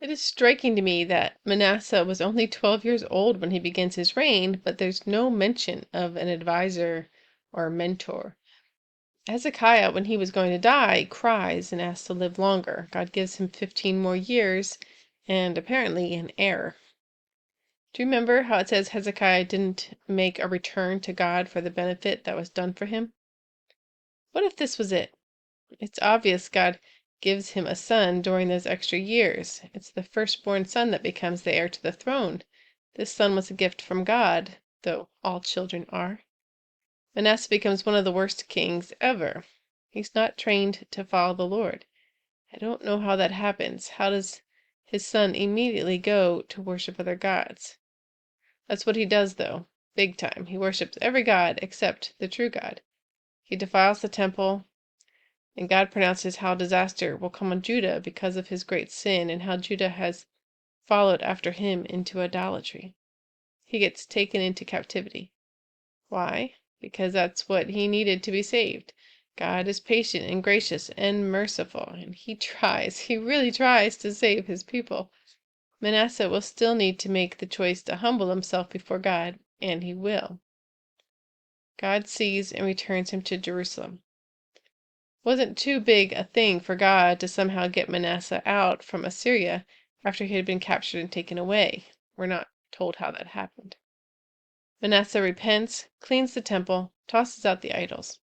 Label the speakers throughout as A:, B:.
A: It is striking to me that Manasseh was only 12 years old when he begins his reign, but there's no mention of an advisor or mentor. Hezekiah, when he was going to die, cries and asks to live longer. God gives him 15 more years and apparently an heir. Do you remember how it says Hezekiah didn't make a return to God for the benefit that was done for him? What if this was it? It's obvious God gives him a son during those extra years. It's the firstborn son that becomes the heir to the throne. This son was a gift from God, though all children are. Manasseh becomes one of the worst kings ever. He's not trained to follow the Lord. I don't know how that happens. How does his son immediately go to worship other gods? That's what he does, though. Big time. He worships every god except the true God. He defiles the temple, and God pronounces how disaster will come on Judah because of his great sin and how Judah has followed after him into idolatry. He gets taken into captivity. Why? Because that's what he needed to be saved. God is patient and gracious and merciful, and he really tries to save his people. Manasseh will still need to make the choice to humble himself before God, and he will. God sees and returns him to Jerusalem. Wasn't too big a thing for God to somehow get Manasseh out from Assyria after he had been captured and taken away. We're not told how that happened. Manasseh repents, cleans the temple, tosses out the idols.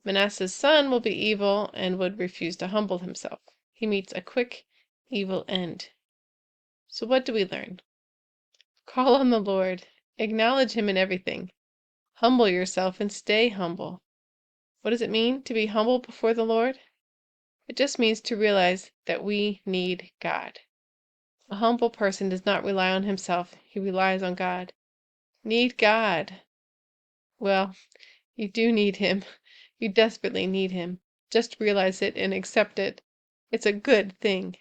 A: Manasseh's son will be evil and would refuse to humble himself. He meets a quick, evil end. So what do we learn? Call on the Lord. Acknowledge him in everything. Humble yourself and stay humble. What does it mean to be humble before the Lord? It just means to realize that we need God. A humble person does not rely on himself, he relies on God. Need God. Well, you do need him. You desperately need him. Just realize it and accept it. It's a good thing.